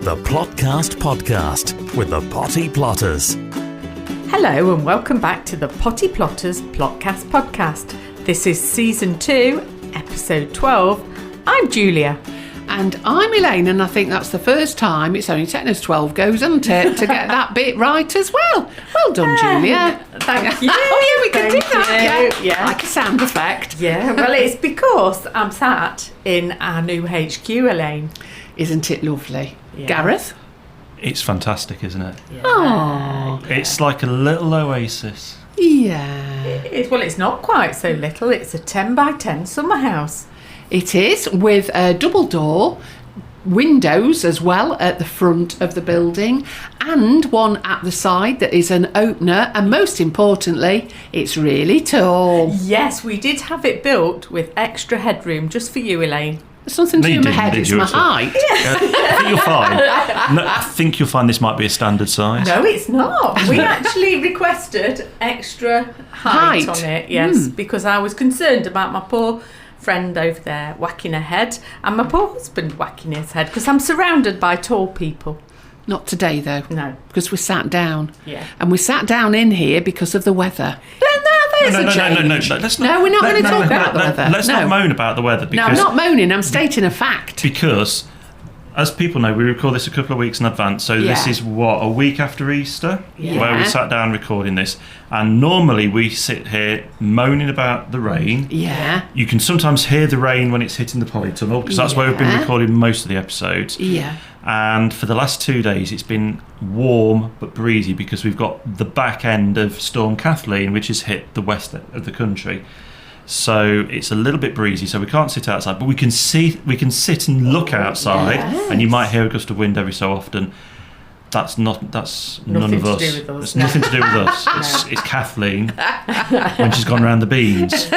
The Plotcast Podcast with the Potty Plotters. Hello and welcome back to the Potty Plotters Plotcast Podcast. This is Season 2, Episode 12. I'm Julia. And I'm Elaine, and I think that's the first time, it's only taken us 12 goes, hasn't it, to get that bit right as well. Well done, Julia. Thank you. Oh, yeah, we can do that. Yeah. Like a sound effect. Yeah, well, it's because I'm sat in our new HQ, Elaine. Isn't it lovely? Yeah. Gareth? It's fantastic, isn't it? Yeah. Oh. It's like a little oasis. Yeah. Well, it's not quite so little. It's a 10 by 10 summer house. It is, with a double door, windows as well at the front of the building, and one at the side that is an opener, and most importantly, it's really tall. Yes, we did have it built with extra headroom just for you, Elaine. It's nothing to do with my head, it's my height. I think you'll find. No, I think you'll find this might be a standard size. No, it's not. We actually requested extra height on it, yes, because I was concerned about my poor friend over there whacking her head and my poor husband whacking his head because I'm surrounded by tall people. Not today, though. No. Because we sat down. Yeah. And we sat down in here because of the weather. No, let's not, No, we're not going to talk about the weather. Let's not moan about the weather. No, Because, I'm not moaning, I'm stating a fact. Because, as people know, we record this a couple of weeks in advance. So this Yeah. is, a week after Easter? Yeah. Where we sat down recording this. And normally we sit here moaning about the rain. Yeah. You can sometimes hear the rain when it's hitting the polytunnel, because that's where we've been Yeah. recording most of the episodes. Yeah. And for the last 2 days, it's been warm but breezy because we've got the back end of Storm Kathleen, which has hit the west of the country. So it's a little bit breezy, so we can't sit outside, but we can sit and look outside, yes. and you might hear a gust of wind every so often. That's none of us. To do with us, It's no. nothing to do with us. It's Kathleen when she's gone around the beans.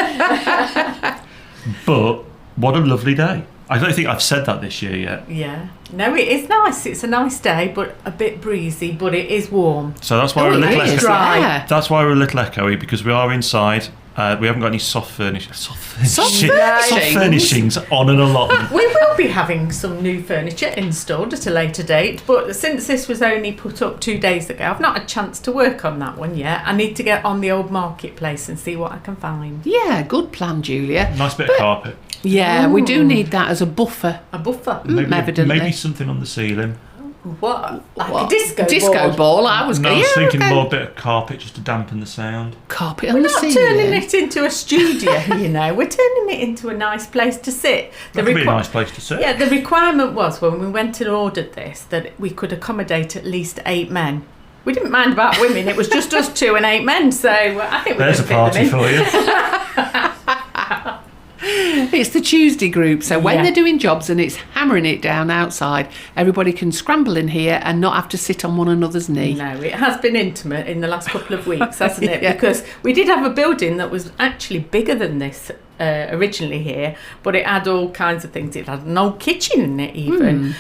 But what a lovely day. I don't think I've said that this year yet. Yeah. No, it is nice. It's a nice day, but a bit breezy, but it is warm. So that's why we're a it little is, echoey. dry. yeah. That's why we're a little echoey, because we are inside. We haven't got any soft furnishings on an allotment. We will be having some new furniture installed at a later date, but since this was only put up 2 days ago, I've not had a chance to work on that one yet. I need to get on the old marketplace and see what I can find. Yeah, good plan, Julia. Nice bit of carpet. Yeah, we do need that as a buffer. A buffer. Evidently. Maybe something on the ceiling. What? Like What? a disco Disco ball, I was No, I going. was thinking more a bit of carpet just to dampen the sound. Carpet We're on the not ceiling. turning it into a studio, you know. We're turning it into a nice place to sit. That could be a nice place to sit. Yeah, the requirement was when we went and ordered this that we could accommodate at least 8 men. We didn't mind about women. It was just us 2 and 8 men. So I think we're There's a going to fit party them in. for you. It's the Tuesday group, so when Yeah. they're doing jobs and it's hammering it down outside, everybody can scramble in here and not have to sit on one another's knee. No, it has been intimate in the last couple of weeks, hasn't it? Yeah. Because we did have a building that was actually bigger than this originally here, but it had all kinds of things. It had an old kitchen in it even.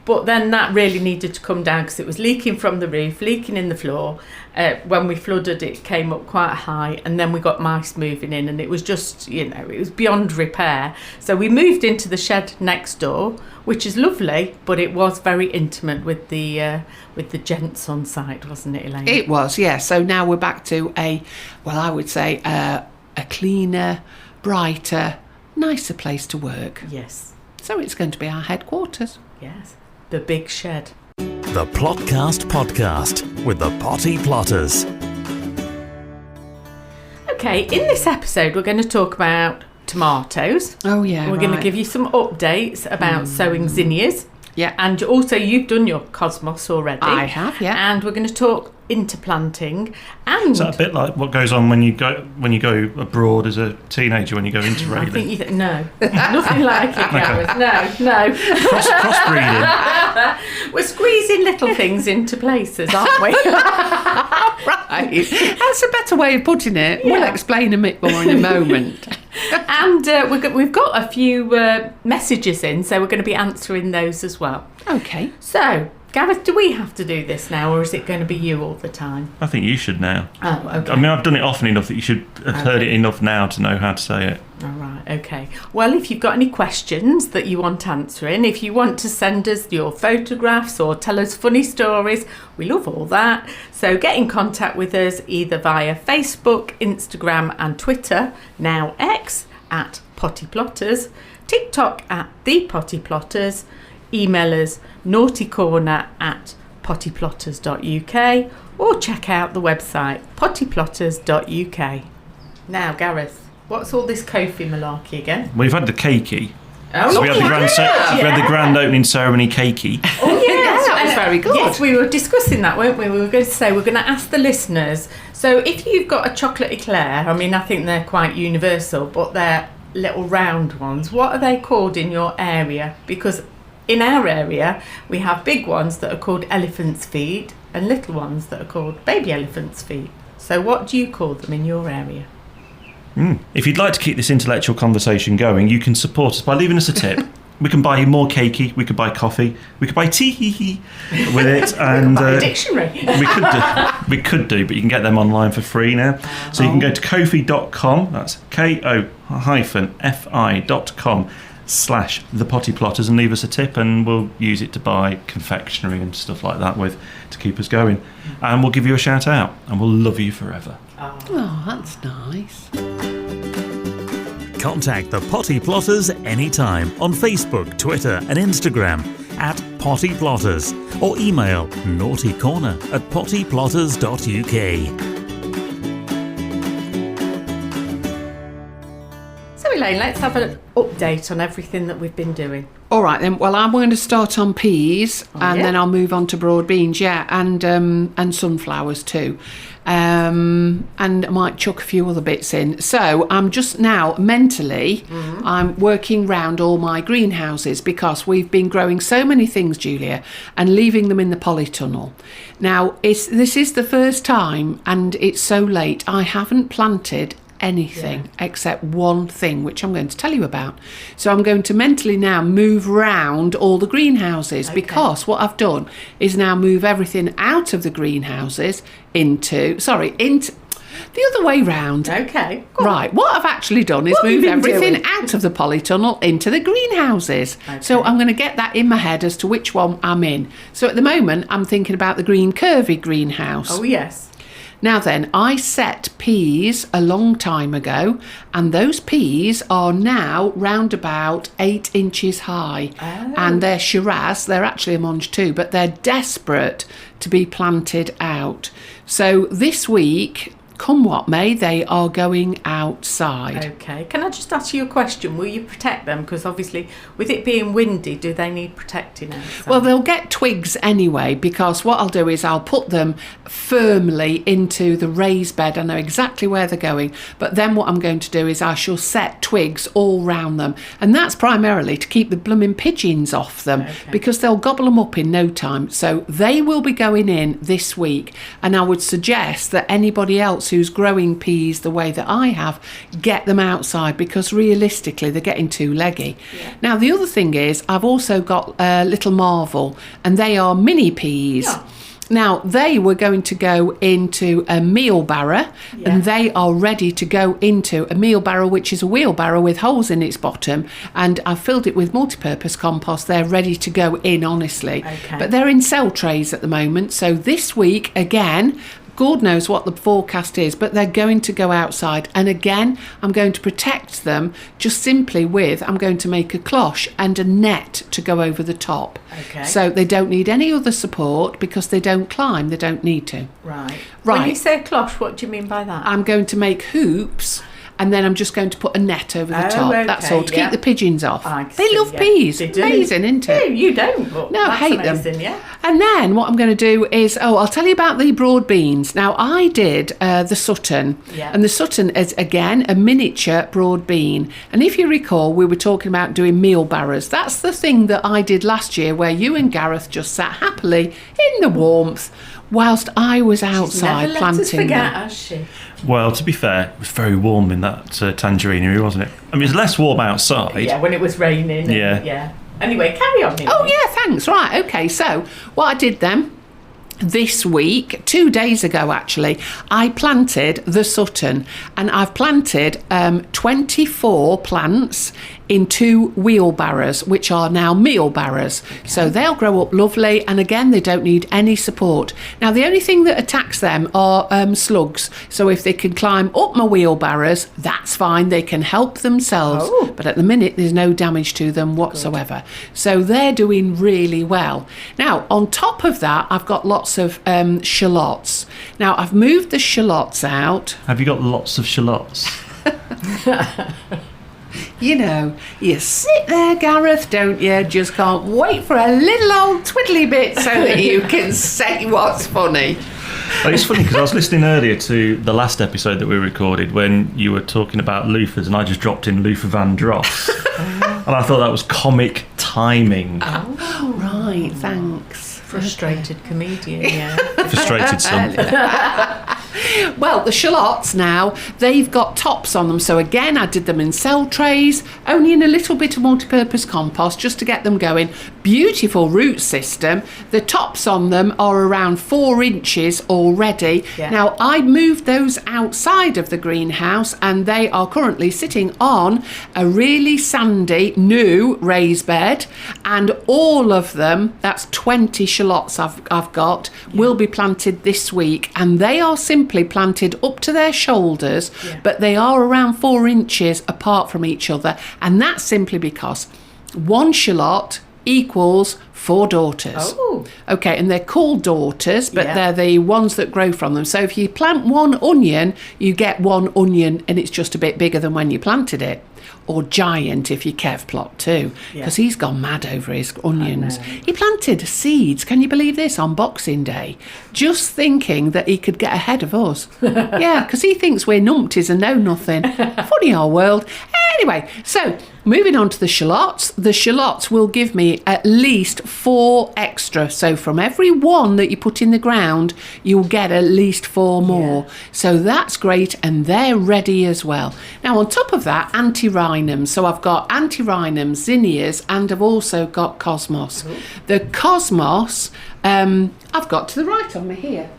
But then that really needed to come down because it was leaking from the roof, leaking in the floor. When we flooded, it came up quite high, and then we got mice moving in, and it was just, it was beyond repair. So we moved into the shed next door, which is lovely, but it was very intimate with the gents on site, wasn't it, Elaine? It was, yeah. So now we're back to a cleaner, brighter, nicer place to work. Yes, So it's going to be our headquarters. yes, the big shed. The Plotcast Podcast with the Potty Plotters. Okay, in this episode, we're going to talk about tomatoes. Oh, yeah. We're going to give you some updates about sowing zinnias. Yeah. And also, you've done your cosmos already. I have, yeah. And we're going to talk interplanting. And Is that a bit like what goes on when you go abroad as a teenager when you go into I think railing? No, nothing like it, Gareth. No. Crossbreeding. We're squeezing little things into places, aren't we? Right. That's a better way of putting it. We'll Yeah. explain a bit more in a moment. And we've got a few messages in, so we're going to be answering those as well. Okay. So, Gareth, do we have to do this now, or is it going to be you all the time? I think you should now. Oh, okay. I mean, I've done it often enough that you should have heard it enough now to know how to say it. All right, okay. Well, if you've got any questions that you want answering, if you want to send us your photographs or tell us funny stories, we love all that. So get in contact with us either via Facebook, Instagram and Twitter, now X, at Potty Plotters, TikTok at The Potty Plotters, email us naughtycorner at pottyplotters.uk or check out the website pottyplotters.uk. Now, Gareth, what's all this Kofi malarkey again? Well, you've had the cakey. Oh, So we had the grand opening ceremony cakey. Oh, yes. that was very good. Yes, we were discussing that, weren't we? We were going to say we're going to ask the listeners. So if you've got a chocolate eclair, I mean, I think they're quite universal, but they're little round ones. What are they called in your area? Because in our area, we have big ones that are called elephant's feet and little ones that are called baby elephant's feet. So what do you call them in your area? If you'd like to keep this intellectual conversation going, you can support us by leaving us a tip. We can buy you more cakey, we could buy coffee, we could buy tea with it, and Buy a dictionary. we could do, but you can get them online for free now. So you can go to kofi.com, that's ko-fi.com/thepottyplotters, and leave us a tip, and we'll use it to buy confectionery and stuff like that with to keep us going, and we'll give you a shout out, and we'll love you forever. Oh, that's nice. Contact the Potty Plotters anytime on Facebook, Twitter and Instagram at Potty Plotters, or email naughtycorner@pottyplotters.uk. So Elaine, let's have an update on everything that we've been doing. All right then. Well, I'm going to start on peas, and then I'll move on to broad beans. Yeah, and sunflowers too, and I might chuck a few other bits in. So I'm just now mentally, I'm working round all my greenhouses because we've been growing so many things, Julia, and leaving them in the polytunnel. Now this is the first time, and it's so late. I haven't planted anything except one thing, which I'm going to tell you about. So I'm going to mentally now move round all the greenhouses, because what I've done is now move everything out of the greenhouses into the other way round. Okay. Right, what I've actually done is move everything out of the polytunnel into the greenhouses. So I'm going to get that in my head as to which one I'm in. So at the moment, I'm thinking about the green curvy greenhouse. Oh, yes. Now then, I set peas a long time ago, and those peas are now round about 8 inches high. Oh. And they're Shiraz, they're actually a mange too, but they're desperate to be planted out. So this week, come what may, they are going outside. Okay. Can I just ask you a question? Will you protect them? Because obviously, with it being windy, do they need protecting outside? Well, they'll get twigs anyway, because what I'll do is I'll put them firmly into the raised bed. I know exactly where they're going, but then what I'm going to do is I shall set twigs all round them, and that's primarily to keep the blooming pigeons off them, because they'll gobble them up in no time. So they will be going in this week, and I would suggest that anybody else who's growing peas the way that I have, get them outside, because realistically they're getting too leggy. Now the other thing is I've also got Little Marvel, and they are mini peas. Now they were going to go into a meal barrow, and they are ready to go into a meal barrow, which is a wheelbarrow with holes in its bottom, and I've filled it with multi-purpose compost. They're ready to go in, honestly. But they're in cell trays at the moment, so this week again, God knows what the forecast is, but they're going to go outside. And again, I'm going to protect them just simply with, I'm going to make a cloche and a net to go over the top. So they don't need any other support, because they don't climb, they don't need to. Right. When you say a cloche, what do you mean by that? I'm going to make hoops, and then I'm just going to put a net over the top. That's all, to keep the pigeons off. They love peas. Amazing, isn't it? No, you don't. But no, I hate amazing, them. And then what I'm going to do is, I'll tell you about the broad beans. Now, I did the Sutton, and the Sutton is, again, a miniature broad bean. And if you recall, we were talking about doing meal barrows. That's the thing that I did last year, where you and Gareth just sat happily in the warmth whilst I was outside planting them. Has she? Well, to be fair, it was very warm in that tangerinery, wasn't it? I mean, it's less warm outside. Yeah, when it was raining. Yeah. Anyway, carry on. Oh, yeah, thanks. Right, okay. So what I did then, this week, 2 days ago actually, I planted the Sutton, and I've planted 24 plants in 2 wheelbarrows, which are now meal barrows. So they'll grow up lovely, and again, they don't need any support. Now, the only thing that attacks them are slugs. So if they can climb up my wheelbarrows, that's fine. They can help themselves. Oh. But at the minute, there's no damage to them whatsoever. So they're doing really well. Now, on top of that, I've got lots of shallots. Now, I've moved the shallots out. Have you got lots of shallots? You know, you sit there, Gareth, don't you? Just can't wait for a little old twiddly bit so that you can say what's funny. Well, it's funny because I was listening earlier to the last episode that we recorded when you were talking about loofahs, and I just dropped in Luther Vandross. And I thought that was comic timing. Oh, right, thanks. Frustrated comedian, yeah. Frustrated son. Well, the shallots now, they've got tops on them. So again, I did them in cell trays, only in a little bit of multi-purpose compost just to get them going. Beautiful root system. The tops on them are around 4 inches already. Yeah. Now, I moved those outside of the greenhouse, and they are currently sitting on a really sandy new raised bed, and all of them, that's 20 shallots I've got, will be planted this week, and they are simply planted up to their shoulders, but they are around 4 inches apart from each other, and that's simply because 1 shallot equals 4 daughters. Oh. Okay, and they're called daughters, but they're the ones that grow from them. So if you plant 1 onion, you get 1 onion, and it's just a bit bigger than when you planted it. Or giant if you Kev plot too, because he's gone mad over his onions. He planted seeds, can you believe this, on Boxing Day, just thinking that he could get ahead of us. Yeah, because he thinks we're numpties and know nothing. Funny old world. Anyway, so moving on to the shallots. The shallots will give me at least 4 extra. So from every 1 that you put in the ground, you'll get at least 4 more. So that's great, and they're ready as well. Now, on top of that, antirrhinums. So I've got antirrhinums, zinnias, and I've also got cosmos. Ooh. The cosmos, I've got to the right of me here.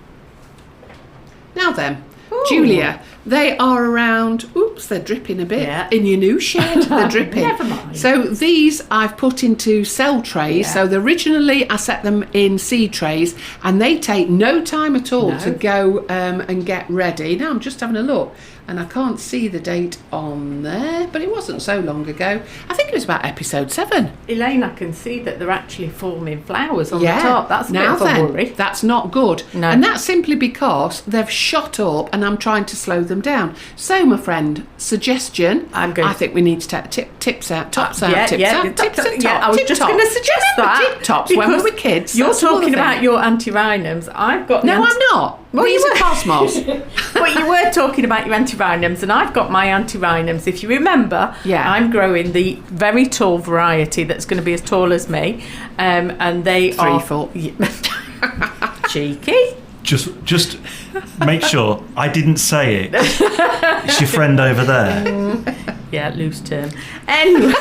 Now then, ooh. Julia, they are around, oops, they're dripping a bit in your new shed, they're dripping. Never mind. So these I've put into cell trays. So originally I set them in seed trays, and they take no time at all to go and get ready. Now I'm just having a look, and I can't see the date on there, but it wasn't so long ago. I think it was about episode 7. Elaine, I can see that they're actually forming flowers on the top. That's a bit of a worry. That's not good. No. And that's simply because they've shot up, and I'm trying to slow them down. So, my friend, suggestion. I think we need to take tips out, tops out, tips out, tips and tops. I was just going to suggest that. Tip tops when we were kids. You're talking about your antirrhinums. I've got. No, I'm not. Well, these are cosmos. But you were talking about your antirrhinums, and I've got my antirrhinums. If you remember, I'm growing the very tall variety that's going to be as tall as me, and they 3 foot. Cheeky. Just make sure I didn't say it. It's your friend over there. Yeah, loose term. Anyway,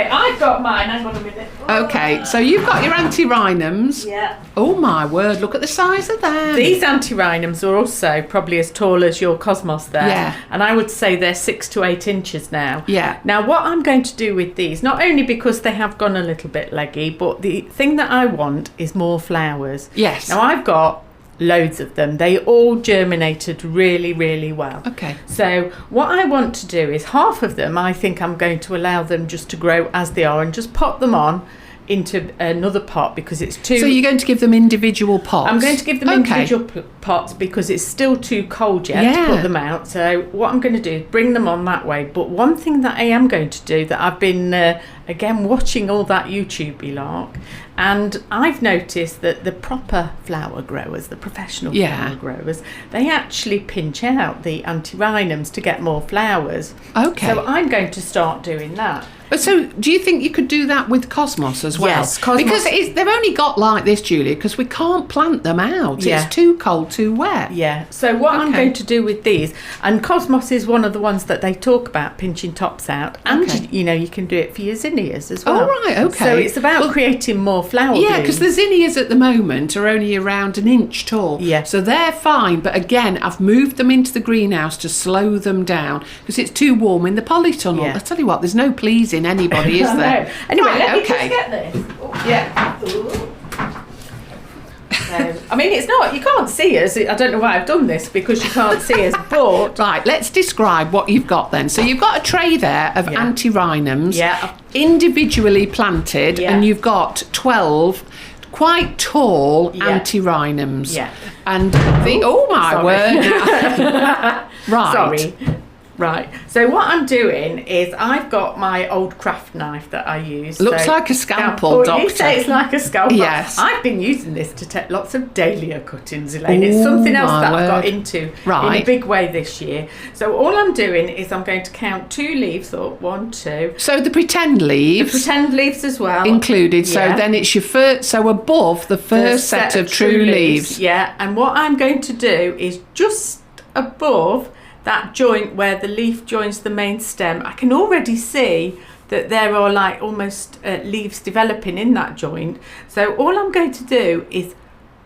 I've got mine. Hang on a minute. Okay, so you've got your antirrhinums. Yeah. Oh my word! Look at the size of them. These antirrhinums are also probably as tall as your cosmos there. Yeah. And I would say they're 6 to 8 inches now. Yeah. Now, what I'm going to do with these, not only because they have gone a little bit leggy, but the thing that I want is more flowers. Yes. Now, I've got loads of them. They all germinated really, really well. Okay. So what I want to do is half of them, I think I'm going to allow them just to grow as they are and just pop them on into another pot because it's too... So you're going to give them individual pots? I'm going to give them individual pots because it's still too cold yet to put them out. So what I'm going to do is bring them on that way. But one thing that I am going to do that I've been, again, watching all that YouTube lark, and I've noticed that the proper flower growers, the professional flower growers, they actually pinch out the antirrhinums to get more flowers. Okay. So I'm going to start doing that. So do you think you could do that with cosmos as well? Yes, cosmos. Because they've only got like this, Julia, because we can't plant them out. Yeah. It's too cold, too wet. Yeah, so what I'm going to do with these, and cosmos is one of the ones that they talk about pinching tops out, and you can do it for your zinnias as well. Oh, right, okay. So it's about creating more flower Yeah, because the blooms. zinnias at the moment are only around an inch tall. Yeah. So they're fine, but again, I've moved them into the greenhouse to slow them down because it's too warm in the polytunnel. Yeah. I tell you what, there's no pleasing anybody, is there? Anyway, Right, let me okay. just get this. Oh, Yeah. I mean, it's not, you can't see us. I don't know why I've done this because you can't see us, but... Right, let's describe what you've got then. So you've got a tray there of antirrhinums, individually planted, and you've got 12 quite tall antirrhinums. Yeah. And oh my word now. Right. Sorry. Right. So what I'm doing is I've got my old craft knife that I use. Looks like a scalpel, Doctor. You say it's like a scalpel. Yes. I've been using this to take lots of dahlia cuttings, Elaine. It's something else that I've got into in a big way this year. So all I'm doing is I'm going to count 2 leaves up, 1, 2. So the pretend leaves. The pretend leaves as well. Included. So then it's your first, so above the first set of true leaves. Yeah. And what I'm going to do is just above that joint where the leaf joins the main stem, I can already see that there are like almost leaves developing in that joint. So all I'm going to do is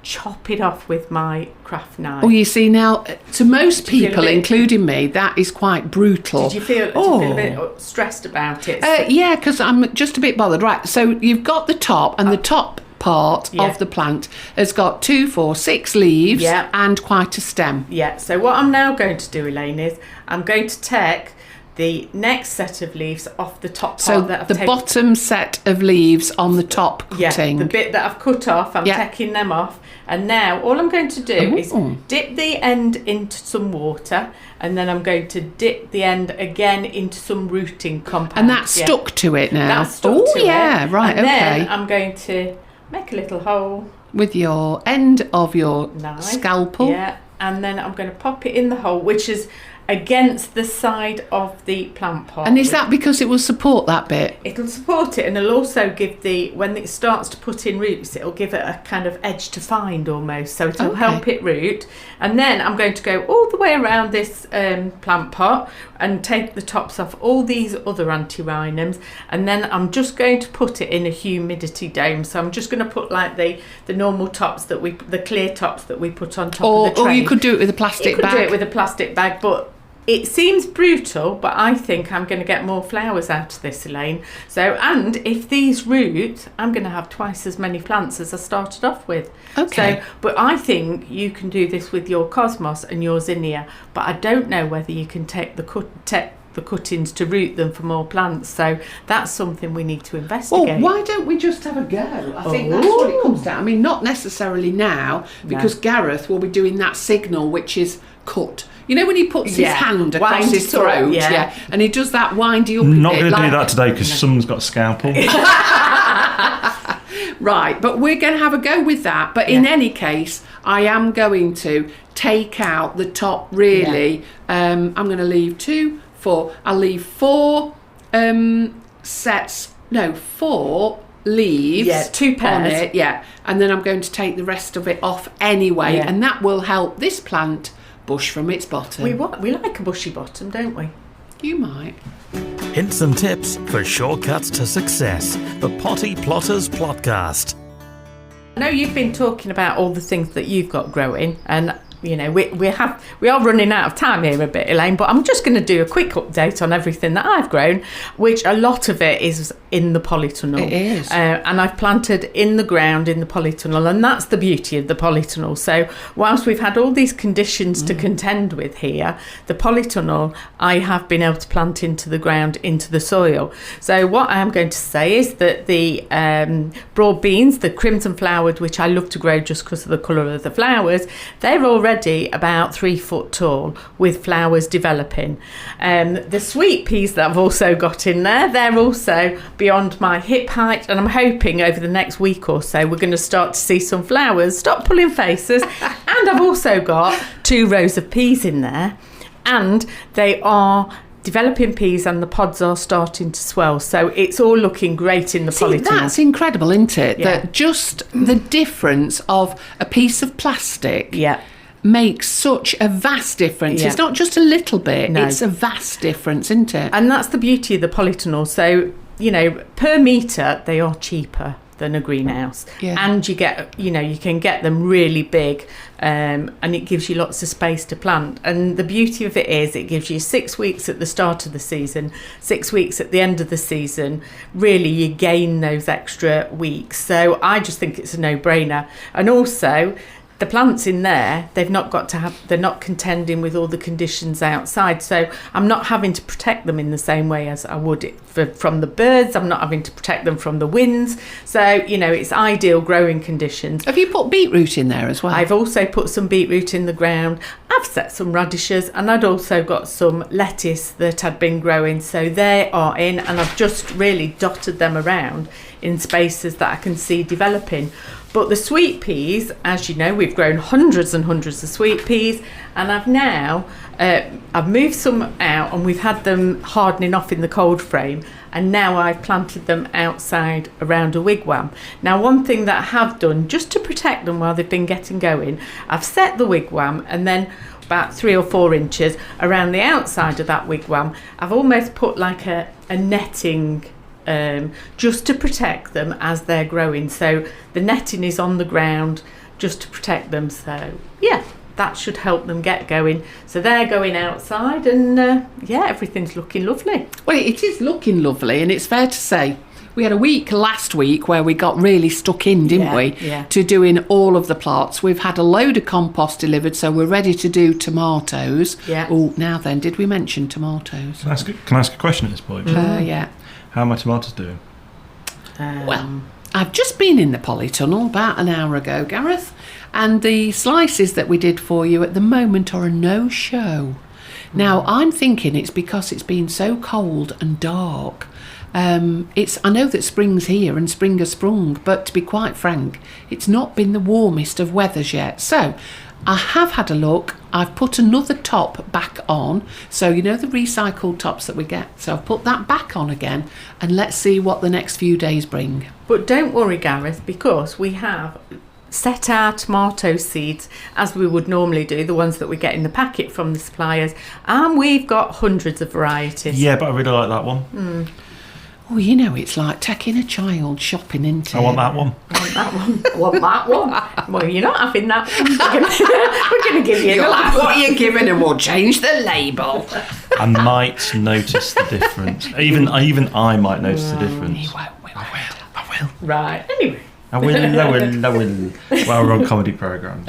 chop it off with my craft knife. Oh, you see now, to most people, including me, that is quite brutal. Did you feel a bit stressed about it? Yeah, because I'm just a bit bothered. Right, so you've got the top, and the top part of the plant has got 2, 4, 6 leaves and quite a stem. Yeah, so what I'm now going to do, Elaine, is I'm going to take the next set of leaves off the top part that I've taken. Bottom set of leaves on the top cutting. Yeah, the bit that I've cut off, I'm taking them off. And now all I'm going to do is dip the end into some water, and then I'm going to dip the end again into some rooting compound. And that's stuck to it now? That's stuck to it. Right, and okay. then I'm going to make a little hole. With your end of your scalpel? Yeah, and then I'm going to pop it in the hole, which is against the side of the plant pot. And is that because it will support that bit? It'll support it, and it'll also give when it starts to put in roots, it'll give it a kind of edge to find almost, so it'll help it root. And then I'm going to go all the way around this plant pot and take the tops off all these other antirrhinums, and then I'm just going to put it in a humidity dome. So I'm just going to put like the normal tops the clear tops that we put on top of the tray. Or you could do it with a plastic bag. You could do it with a plastic bag, but it seems brutal, but I think I'm going to get more flowers out of this, Elaine. So, and if these root, I'm going to have twice as many plants as I started off with. Okay. So, but I think you can do this with your cosmos and your zinnia, but I don't know whether you can take the cuttings to root them for more plants. So that's something we need to investigate. Well, why don't we just have a go? I think that's what it comes down. I mean, not necessarily now, because Gareth will be doing that signal, which is cut. You know when he puts his hand across his throat, and he does that windy up. Not going to do that today because someone's got a scalpel. Right, but we're going to have a go with that. But in any case, I am going to take out the top really. I'm going to leave 2, 4. I'll leave 4 4 leaves. Yeah, 2 pairs. On it, and then I'm going to take the rest of it off anyway, and that will help this plant bush from its bottom. We like a bushy bottom, don't we? You might. Hints and tips for shortcuts to success. The Potty Plotters Plotcast. I know you've been talking about all the things that you've got growing, and you know we are running out of time here a bit, Elaine, but I'm just going to do a quick update on everything that I've grown, which a lot of it is in the polytunnel. It is. And I've planted in the ground in the polytunnel, and that's the beauty of the polytunnel. So whilst we've had all these conditions to contend with here, the polytunnel I have been able to plant into the ground, into the soil. So what I am going to say is that the broad beans, the crimson flowered, which I love to grow just because of the colour of the flowers, they're already about 3 foot tall with flowers developing. The sweet peas that I've also got in there, they're also beyond my hip height, and I'm hoping over the next week or so we're going to start to see some flowers. Stop pulling faces. And I've also got 2 rows of peas in there, and they are developing peas and the pods are starting to swell. So it's all looking great in the polytunnel. That's incredible, isn't it? Yeah. That just the difference of a piece of plastic Yeah. makes such a vast difference. Yeah. It's not just a little bit, No. it's a vast difference, isn't it? And that's the beauty of the polytunnel. So, per metre, they are cheaper than a greenhouse. Yeah. And you can get them really big, and it gives you lots of space to plant. And the beauty of it is it gives you 6 weeks at the start of the season, 6 weeks at the end of the season. Really, you gain those extra weeks. So I just think it's a no-brainer. And also, the plants in there, they're not contending with all the conditions outside. So I'm not having to protect them in the same way as I would from the birds. I'm not having to protect them from the winds. So, it's ideal growing conditions. Have you put beetroot in there as well? I've also put some beetroot in the ground. I've set some radishes, and I'd also got some lettuce that had been growing. So they are in, and I've just really dotted them around in spaces that I can see developing. But the sweet peas, as you know, we've grown hundreds and hundreds of sweet peas, and I've now I've moved some out, and we've had them hardening off in the cold frame, and now I've planted them outside around a wigwam. Now, one thing that I have done just to protect them while they've been getting going, I've set the wigwam, and then about 3 or 4 inches around the outside of that wigwam, I've almost put like a netting just to protect them as they're growing. So the netting is on the ground just to protect them. So yeah, that should help them get going. So they're going outside, and everything's looking lovely. Well, it is looking lovely, and it's fair to say we had a week last week where we got really stuck in, didn't we, to doing all of the plots. We've had a load of compost delivered, so we're ready to do tomatoes. Yeah. Oh, now then, did we mention tomatoes? Can I ask a question at this point? Yeah. How are my tomatoes doing? Well, I've just been in the polytunnel about an hour ago, Gareth, and the slices that we did for you at the moment are a no-show. Now, I'm thinking it's because it's been so cold and dark. I know that spring's here and spring has sprung, but to be quite frank, it's not been the warmest of weathers yet. So I have had a look. I've put another top back on. So, the recycled tops that we get. So I've put that back on again, and let's see what the next few days bring. But don't worry, Gareth, because we have set our tomato seeds as we would normally do, the ones that we get in the packet from the suppliers, and we've got hundreds of varieties. Yeah, but I really like that one. Oh, it's like taking a child shopping, isn't it? I want that one. I want that one. I want that one. Well, you're not having that one. We're going to give you You'll another have one. what you're giving, and we'll change the label. I might notice the difference. Even I might notice the difference. You won't, I will. Right, anyway. I will. Well, we're on comedy programmes.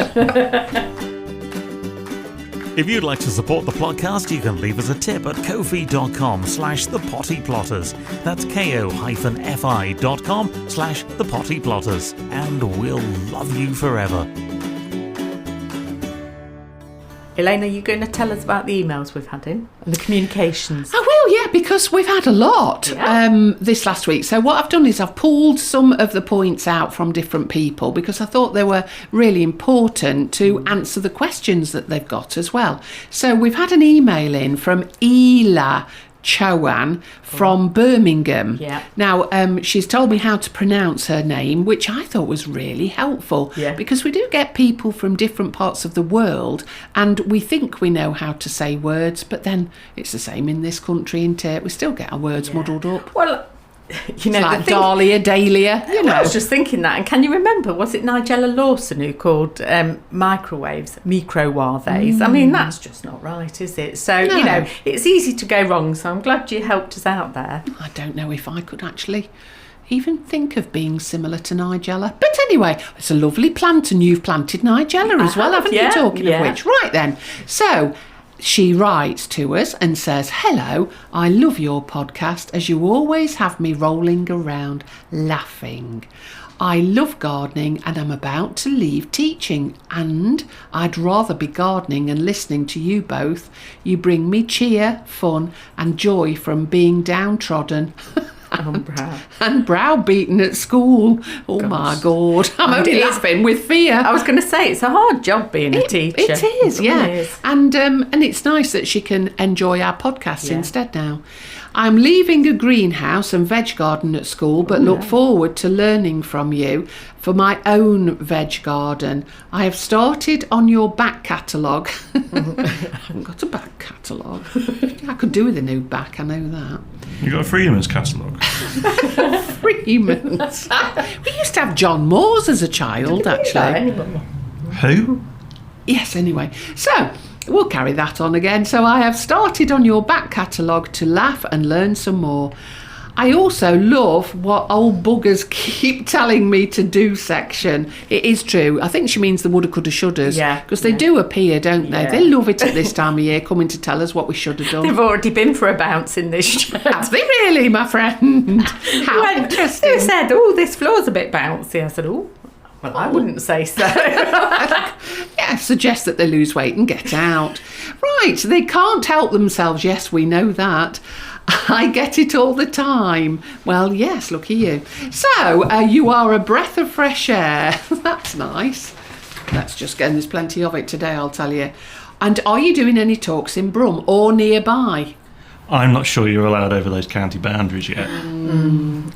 If you'd like to support the podcast, you can leave us a tip at ko-fi.com/thepottyplotters. That's ko-fi.com/thepottyplotters. And we'll love you forever. Elaine, are you going to tell us about the emails we've had in and the communications? I will, yeah, because we've had a lot this last week. So what I've done is I've pulled some of the points out from different people because I thought they were really important to answer the questions that they've got as well. So we've had an email in from Ela Chowan from Birmingham. Yeah. Now, she's told me how to pronounce her name, which I thought was really helpful because we do get people from different parts of the world and we think we know how to say words, but then it's the same in this country, isn't it? We still get our words muddled up. Well, It's like Dahlia, Dahlia. I was just thinking that. And can you remember, was it Nigella Lawson who called microwaves microwaves? I mean, that's just not right, is it? So, No. it's easy to go wrong. So I'm glad you helped us out there. I don't know if I could actually even think of being similar to Nigella. But anyway, it's a lovely plant and you've planted Nigella as well, haven't you? Talking of which. Right then. So she writes to us and says, "Hello, I love your podcast as you always have me rolling around laughing. I love gardening and I'm about to leave teaching and I'd rather be gardening and listening to you both. You bring me cheer, fun and joy from being downtrodden." And browbeaten at school. Oh my God. I'm only laughing with fear. I was going to say, it's a hard job being a teacher. It is, yeah. It is. And it's nice that she can enjoy our podcast instead now. I'm leaving a greenhouse and veg garden at school, but look forward to learning from you for my own veg garden. I have started on your back catalogue. I haven't got a back catalogue. I could do with a new back, I know that. You got a Freeman's catalogue? Freeman's. We used to have John Moore's as a child, actually. Who? Yes, anyway. So, we'll carry that on again. So I have started on your back catalogue to laugh and learn some more. I also love what old buggers keep telling me to do section. It is true. I think she means the woulda, coulda, shouldas. Yeah. Because they do appear, don't they? Yeah. They love it at this time of year, coming to tell us what we should have done. They've already been for a bounce in this show. Have they really, my friend? How interesting. They said, oh, this floor's a bit bouncy. I said, oh, well, I wouldn't say so. Yeah, suggest that they lose weight and get out. Right, they can't help themselves. Yes, we know that. I get it all the time. Well, yes, look at you. So, you are a breath of fresh air. That's nice. That's just getting, there's plenty of it today, I'll tell you. And are you doing any talks in Brum or nearby? I'm not sure you're allowed over those county boundaries yet. Anyone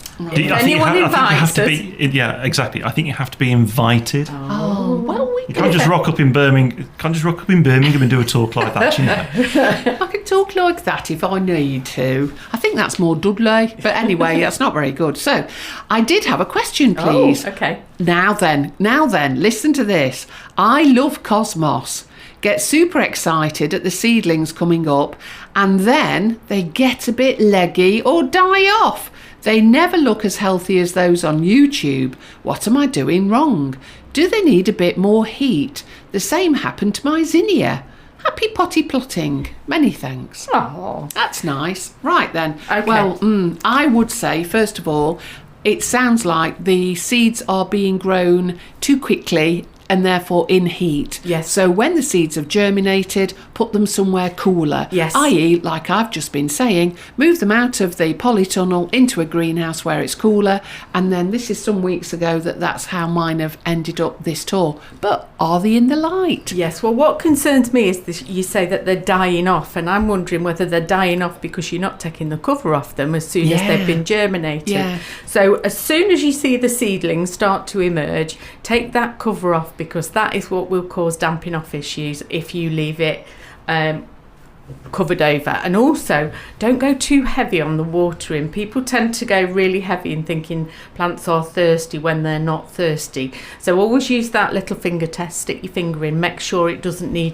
invites us? Yeah, exactly. I think you have to be invited. Oh, well, You can't just rock up in Birmingham. And do a talk like that, you know. I can talk like that if I need to. I think that's more Dudley. But anyway, that's not very good. So, I did have a question, please. Oh, okay. Now then, listen to this. I love cosmos. Get super excited at the seedlings coming up, and then they get a bit leggy or die off. They never look as healthy as those on YouTube. What am I doing wrong? Do they need a bit more heat? The same happened to my zinnia. Happy potty plotting. Many thanks. Oh, That's nice. Right then. Okay. Well, I would say, first of all, it sounds like the seeds are being grown too quickly and therefore in heat. Yes. So when the seeds have germinated, put them somewhere cooler. Yes. I.e., like I've just been saying, move them out of the polytunnel into a greenhouse where it's cooler. And then this is some weeks ago that's how mine have ended up this tall. But are they in the light? yes. Well, what concerns me is this, you say that they're dying off, and I'm wondering whether they're dying off because you're not taking the cover off them as soon as they've been germinated. Yeah. So as soon as you see the seedlings start to emerge, take that cover off, because that is what will cause damping off issues if you leave it covered over. And also, don't go too heavy on the watering. People tend to go really heavy in thinking plants are thirsty when they're not thirsty. So always use that little finger test, stick your finger in, make sure it doesn't need,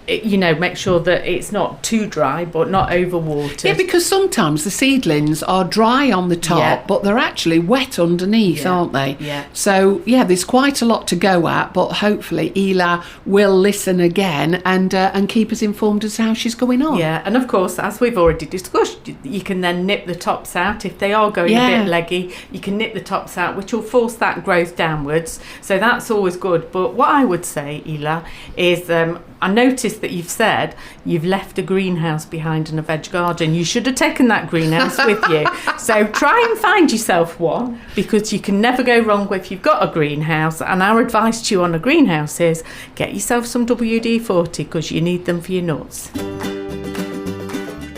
make sure that it's not too dry but not overwatered. Yeah, because sometimes the seedlings are dry on the top, but they're actually wet underneath, aren't they? Yeah. So, there's quite a lot to go at, but hopefully Ela will listen again and keep us informed as to how she's going on. Yeah, and of course, as we've already discussed, you can then nip the tops out. If they are going a bit leggy, you can nip the tops out, which will force that growth downwards. So that's always good. But what I would say, Ela, is I noticed that you've said you've left a greenhouse behind in a veg garden. You should have taken that greenhouse with you. So try and find yourself one, because you can never go wrong if you've got a greenhouse. And our advice to you on a greenhouse is get yourself some WD-40, because you need them for your nuts.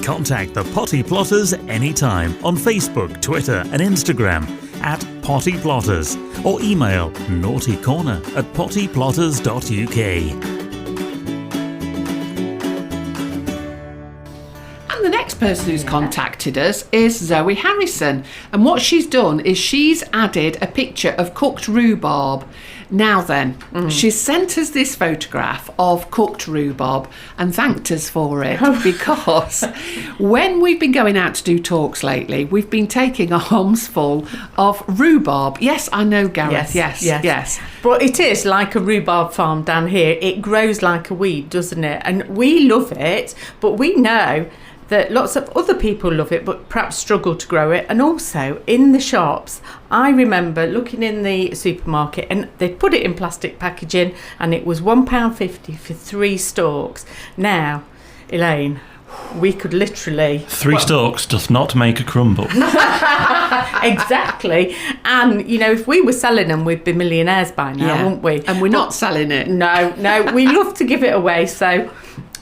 Contact the Potty Plotters anytime on Facebook, Twitter and Instagram at Potty Plotters, or email naughtycorner@pottyplotters.uk. The next person who's contacted us is Zoe Harrison, and what she's done is she's added a picture of cooked rhubarb. Now then, she's sent us this photograph of cooked rhubarb and thanked us for it, because when we've been going out to do talks lately, we've been taking arms full of rhubarb. Yes, I know, Gareth. Yes. But it is like a rhubarb farm down here. It grows like a weed, doesn't it? And we love it, but we know that lots of other people love it but perhaps struggle to grow it. And also in the shops, I remember looking in the supermarket and they put it in plastic packaging and it was £1.50 for 3 stalks. Now, Elaine, we could literally... Three stalks doth not make a crumble. Exactly. And, you know, if we were selling them, we'd be millionaires by now, wouldn't we? And we're not selling it. No, we love to give it away. So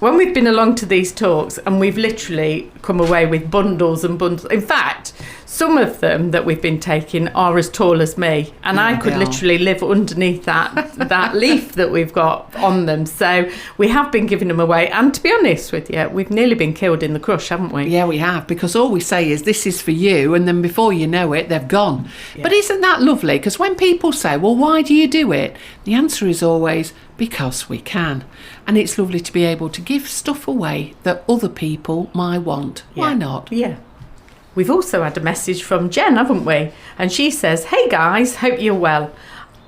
when we've been along to these talks and we've literally come away with bundles and bundles. In fact, some of them that we've been taking are as tall as me, and I could literally live underneath that leaf that we've got on them. So we have been giving them away, and to be honest with you, we've nearly been killed in the crush, haven't we? Yeah, we have, because all we say is this is for you, and then before you know it, they've gone. Yeah. But isn't that lovely? Because when people say, well, why do you do it? The answer is always, because we can. And it's lovely to be able to give stuff away that other people might want. Yeah. Why not? Yeah. We've also had a message from Jen, haven't we? And she says, hey guys, hope you're well.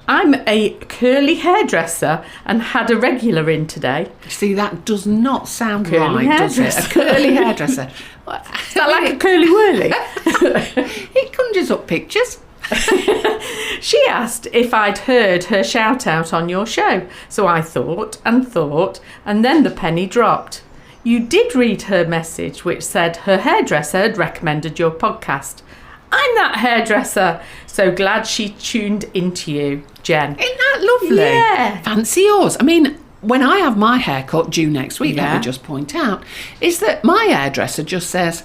I'm a curly hairdresser and had a regular in today. See, that does not sound Curly right, does it? A curly hairdresser. Is that like a curly whirly? It conjures up pictures. She asked if I'd heard her shout out on your show. So I thought, and then the penny dropped. You did read her message, which said her hairdresser had recommended your podcast. I'm that hairdresser. So glad she tuned into you, Jen. Isn't that lovely? Yeah. Fancy yours. I mean, when I have my hair cut due next week, let me just point out, is that my hairdresser just says,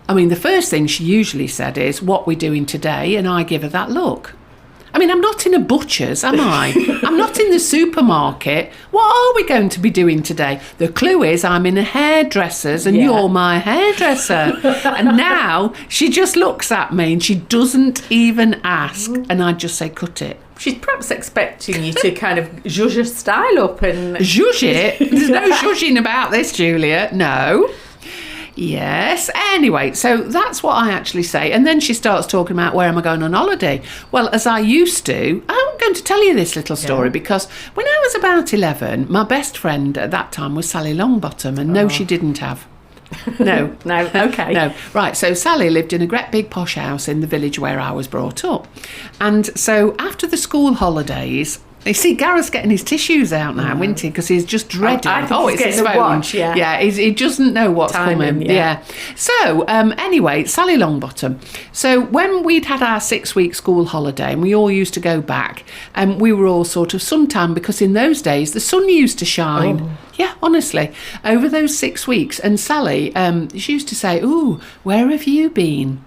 I mean, the first thing she usually said is, what we're doing today, and I give her that look. I mean, I'm not in a butcher's, am I? I'm not in the supermarket. What are we going to be doing today? The clue is I'm in a hairdresser's and you're my hairdresser. And now she just looks at me and she doesn't even ask. And I just say, cut it. She's perhaps expecting you to kind of zhuzh her style up and... Zhuzh it? There's no zhuzhing about this, Julia. No. Yes. Anyway, so that's what I actually say. And then she starts talking about where am I going on holiday? Well, as I used to, I'm going to tell you this little story because when I was about 11, my best friend at that time was Sally Longbottom. And no, she didn't have. No. No, okay. No. Right, so Sally lived in a great big posh house in the village where I was brought up. And so after the school holidays... You see, Gareth's getting his tissues out now, isn't he? Because he's just dreading. I think he's it's his getting phone. a watch, yeah. Yeah, he doesn't know what's coming. Yeah. So, anyway, Sally Longbottom. So, when we'd had our 6-week school holiday and we all used to go back, we were all sort of suntan because in those days the sun used to shine. Oh. Yeah, honestly, over those 6 weeks. And Sally, she used to say, ooh, where have you been?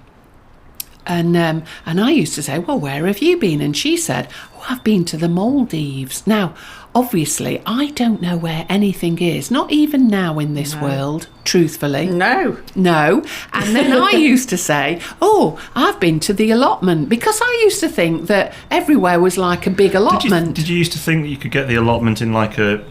And I used to say, well, where have you been? And she said, oh, I've been to the Maldives. Now, obviously, I don't know where anything is, not even now in this world, truthfully. No. And then I used to say, oh, I've been to the allotment, because I used to think that everywhere was like a big allotment. Did you used to think that you could get the allotment in like a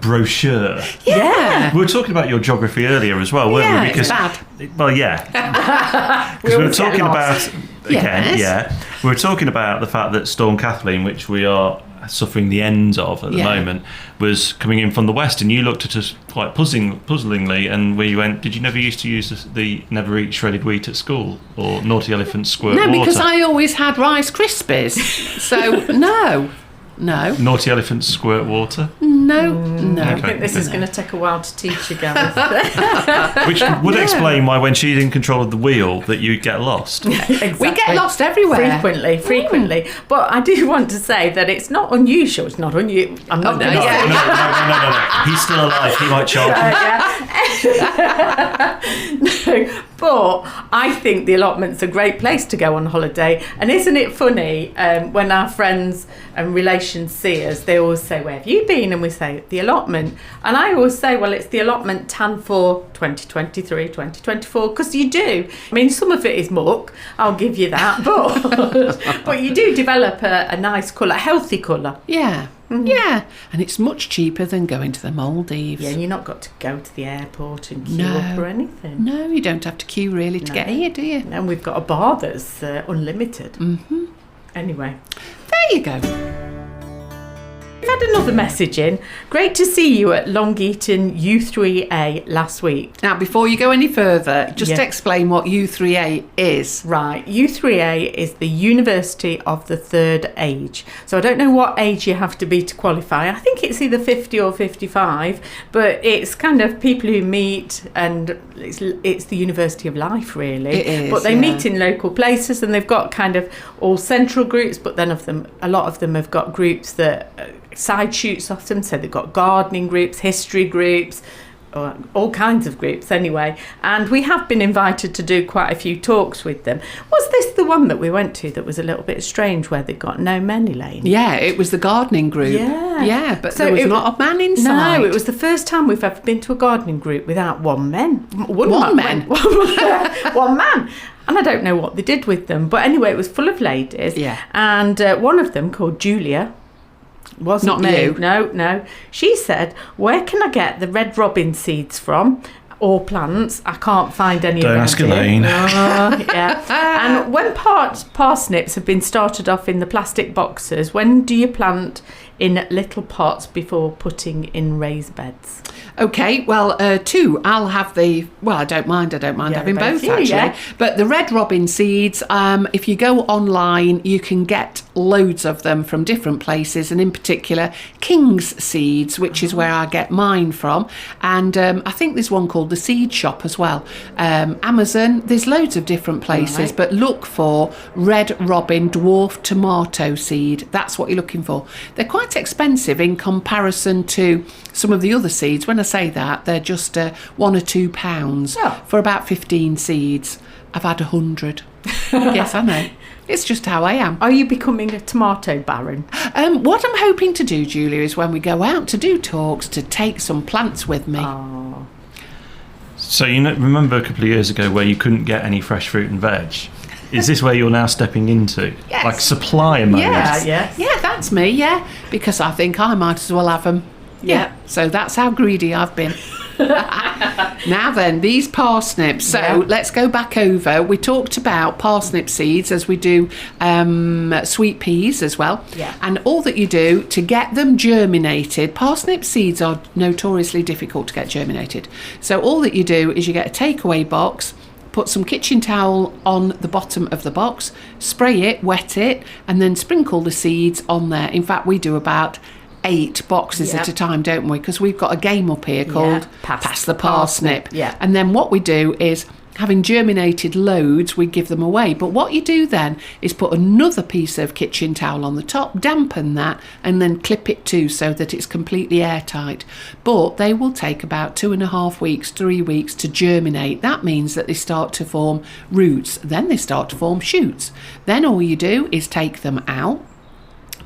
brochure? Yeah. We were talking about your geography earlier as well, weren't we? Because, it's bad. Well, yeah. Because we were talking about... We were talking about the fact that Storm Kathleen, which we are suffering the ends of at the moment, was coming in from the west, and you looked at us quite puzzlingly, and we went, did you never used to use the never eat shredded wheat at school, or naughty elephant squirt water? No, because I always had Rice Krispies. So, no. Naughty elephant squirt water? No. I think this is going to take a while to teach you, Gareth. Which would explain why when she's in control of the wheel that you get lost. Exactly. We get lost everywhere. Frequently. But I do want to say that it's not unusual. It's not unusual. I'm not going to say No. He's still alive. He might charge you. No, but I think the allotment's a great place to go on holiday. And isn't it funny when our friends and relations see us, they always say, where have you been? And we say, the allotment. And I always say, well, it's the allotment tan for 2023, 2024, because you do. I mean, some of it is muck, I'll give you that, but you do develop a nice colour, a healthy colour. Yeah. Mm-hmm. Yeah, and it's much cheaper than going to the Maldives. Yeah, and you're not got to go to the airport and queue up or anything. No, you don't have to queue really to get here, do you? And we've got a bar that's unlimited. Mm-hmm. Anyway. There you go. We've had another message in. Great to see you at Long Eaton U3A last week. Now, before you go any further, just Yeah. explain what U3A is. Right, U3A is the University of the Third Age. So I don't know what age you have to be to qualify. I think it's either 50 or 55, but it's kind of people who meet, and it's the University of Life, really. It is, but they yeah. meet in local places, and they've got kind of all central groups, but then a lot of them have got groups that side shoots off them. So they've got gardening groups, history groups, all kinds of groups anyway. And we have been invited to do quite a few talks with them. Was this the one that we went to that was a little bit strange, where they got no men, Elaine? Yeah, it was the gardening group. Yeah. But So there was it- not a man inside. No, it was the first time we've ever been to a gardening group without one man. One man? One man. And I don't know what they did with them. But anyway, it was full of ladies. Yeah. And one of them, called Julia, wasn't Not me. you. No. She said, "Where can I get the red robin seeds from? Or plants? I can't find any Don't around ask here." Elaine. Yeah. And when parsnips have been started off in the plastic boxes, when do you plant in little pots before putting in raised beds? Okay, well, two. I'll have I don't mind having both, yeah, actually. yeah. But the red robin seeds, if you go online, you can get loads of them from different places, and in particular, King's Seeds, which is where I get mine from. And I think there's one called the Seed Shop as well. Amazon, there's loads of different places, Right. but look for red robin dwarf tomato seed. That's what you're looking for. They're quite expensive in comparison to some of the other seeds. When I say that, they're just £1 or £2 Oh. for about 15 seeds. I've had 100. Yes, I know. It's just how I am. Are you becoming a tomato baron? What I'm hoping to do, Julia, is when we go out to do talks, to take some plants with me. Oh. So remember a couple of years ago where you couldn't get any fresh fruit and veg? Is this where you're now stepping into? Yes. Like supplier mode? Yes. yes. Yeah, that's me, yeah. Because I think I might as well have them. Yeah. So that's how greedy I've been. Now then, these parsnips. So Yeah. let's go back over. We talked about parsnip seeds as we do sweet peas as well. Yeah. And all that you do to get them germinated, parsnip seeds are notoriously difficult to get germinated. So all that you do is you get a takeaway box, put some kitchen towel on the bottom of the box, spray it, wet it, and then sprinkle the seeds on there. In fact, we do about 8 boxes Yeah. at a time, don't we? Because we've got a game up here called Pass the Parsnip. Yeah. And then what we do is, having germinated loads, we give them away. But what you do then is put another piece of kitchen towel on the top, dampen that, and then clip it too so that it's completely airtight. But they will take about 2.5 weeks, 3 weeks to germinate. That means that they start to form roots, then they start to form shoots. Then all you do is take them out,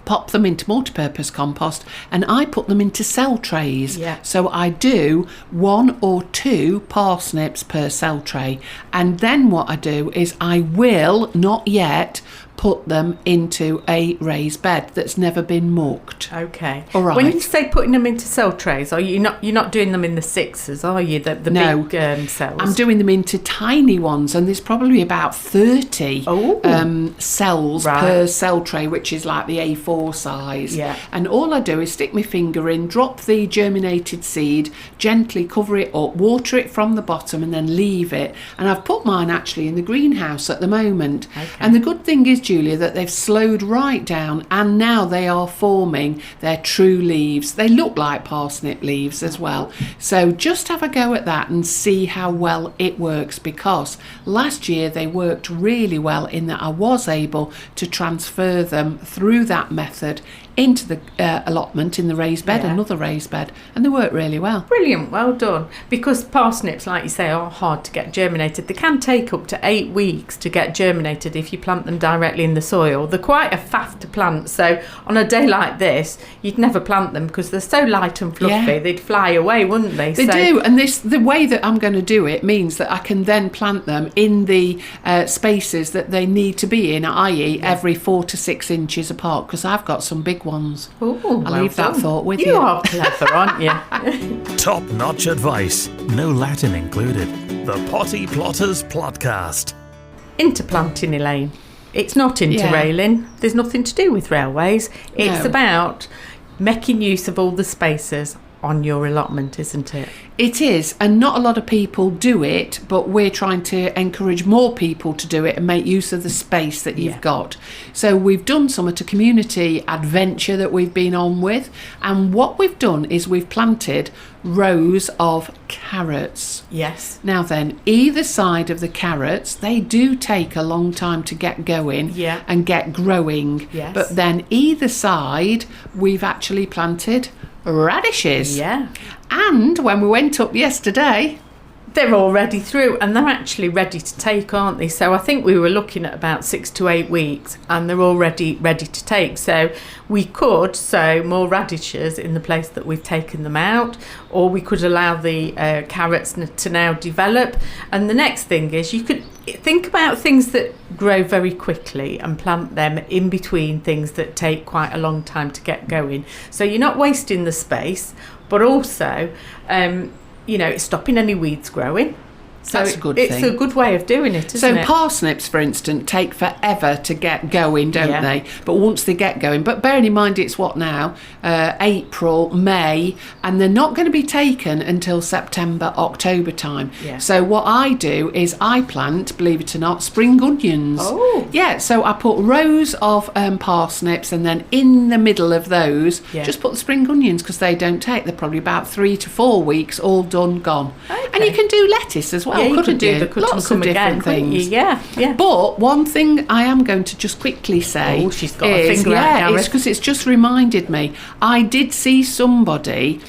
pop them into multi-purpose compost, and I put them into cell trays. Yeah. So I do 1 or 2 parsnips per cell tray. And then what I do is I will, not yet, put them into a raised bed that's never been mucked. Okay. All right. When you say putting them into cell trays, are you not? You're not doing them in the 6s, are you? The No. big cells. I'm doing them into tiny ones, and there's probably about 30 cells Right. per cell tray, which is like the A4 size. Yeah. And all I do is stick my finger in, drop the germinated seed, gently cover it up, water it from the bottom, and then leave it. And I've put mine actually in the greenhouse at the moment. Okay. And the good thing is, Julia, that they've slowed right down, and now they are forming their true leaves. They look like parsnip leaves as well. So just have a go at that and see how well it works, because last year they worked really well in that I was able to transfer them through that method into the allotment in the raised bed, Yeah. another raised bed, and they worked really well. Brilliant, well done. Because parsnips, like you say, are hard to get germinated. They can take up to 8 weeks to get germinated if you plant them directly in the soil. They're quite a faff to plant, so on a day like this, you'd never plant them because they're so light and fluffy. Yeah. They'd fly away, wouldn't they? They do, and the way that I'm going to do it means that I can then plant them in the spaces that they need to be in, i.e. every 4 to 6 inches apart, because I've got some big ones. Ooh, I'll leave that thought with you. You are clever, aren't you? Top-notch advice, no Latin included. The Potty Plotters Podcast. Interplanting, Elaine. It's not interrailing. There's nothing to do with railways. It's No. about making use of all the spaces on your allotment, isn't it? It is, and not a lot of people do it, but we're trying to encourage more people to do it and make use of the space that you've got. So we've done some at a community adventure that we've been on with, and what we've done is we've planted rows of carrots. Yes. Now then, either side of the carrots, they do take a long time to get going and get growing. Yes. But then either side, we've actually planted radishes. Yeah. And when we went up yesterday, they're already through, and they're actually ready to take, aren't they? So I think we were looking at about 6 to 8 weeks, and they're already ready to take. So we could sow more radishes in the place that we've taken them out, or we could allow the carrots to now develop. And the next thing is, you could think about things that grow very quickly and plant them in between things that take quite a long time to get going. So you're not wasting the space, but also it's stopping any weeds growing. So that's a good thing. It's a good way of doing it, isn't it? So parsnips, for instance, take forever to get going, don't they? But once they get going, but bearing in mind it's what now? April, May, and they're not going to be taken until September, October time. Yeah. So what I do is I plant, believe it or not, spring onions. Oh. Yeah, so I put rows of parsnips, and then in the middle of those, just put the spring onions, because they don't take. They're probably about 3 to 4 weeks, all done, gone. Okay. And you can do lettuce as well. Yeah, you could do the cut lots and of come different again, things. Yeah. But one thing I am going to just quickly say, she's got a finger out, Gareth. it's because it's just reminded me. I did see somebody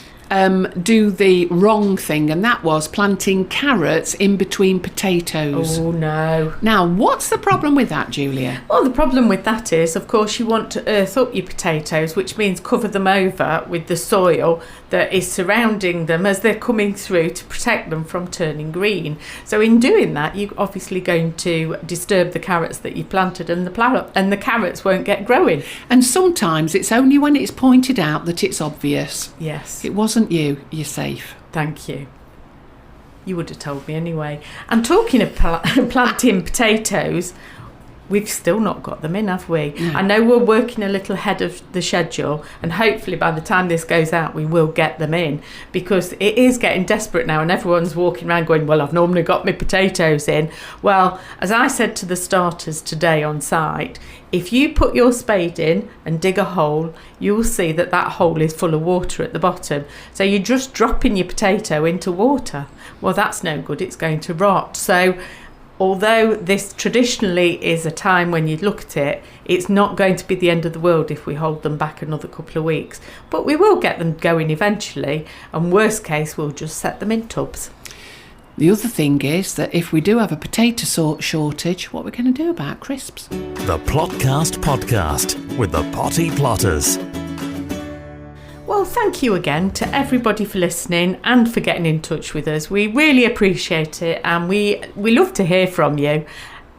do the wrong thing, and that was planting carrots in between potatoes. Oh no. Now, what's the problem with that, Julia? Well, the problem with that is, of course, you want to earth up your potatoes, which means cover them over with the soil that is surrounding them as they're coming through to protect them from turning green. So in doing that, you're obviously going to disturb the carrots that you planted, and the carrots won't get growing. And sometimes it's only when it's pointed out that it's obvious. Yes. It wasn't you. You're safe. Thank you. You would have told me anyway. And talking of planting potatoes, we've still not got them in, have we? No. I know we're working a little ahead of the schedule, and hopefully by the time this goes out, we will get them in, because it is getting desperate now, and everyone's walking around going, well, I've normally got my potatoes in. Well, as I said to the starters today on site, if you put your spade in and dig a hole, you'll see that hole is full of water at the bottom. So you're just dropping your potato into water. Well, that's no good. It's going to rot. So although this traditionally is a time when you look at it, it's not going to be the end of the world if we hold them back another couple of weeks. But we will get them going eventually, and worst case, we'll just set them in tubs. The other thing is that if we do have a potato shortage, what we're going to do about crisps? The Plotcast Podcast with the Potty Plotters. Well, thank you again to everybody for listening and for getting in touch with us. We really appreciate it, and we love to hear from you.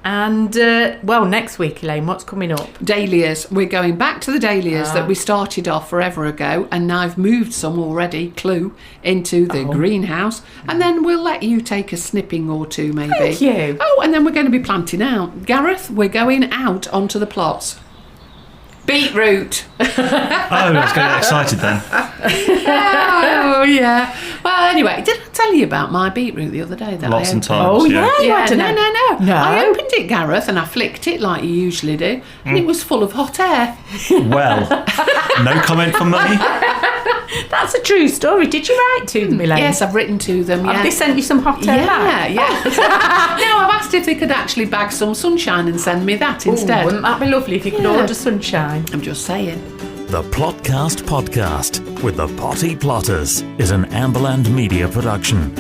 And, next week, Elaine, what's coming up? Dahlias. We're going back to the dahlias that we started off forever ago, and now I've moved some already, Clue, into the greenhouse, and then we'll let you take a snipping or two, maybe. Thank you. Oh, and then we're going to be planting out. Gareth, we're going out onto the plots. Beetroot. Oh, I was getting excited then. Oh, yeah. Well, anyway, did I tell you about my beetroot the other day? That Lots I and opened? times. Oh, yeah. No. No. I opened it, Gareth, and I flicked it like you usually do, and it was full of hot air. Well, no comment from me. That's a true story. Did you write to them, Elaine? Yes, I've written to them. Have they sent you some hot air back? Yeah. No, I've asked if they could actually bag some sunshine and send me that instead. Wouldn't that be lovely if you could order sunshine? I'm just saying. The Plotcast Podcast with the Potty Plotters is an Amberland Media production.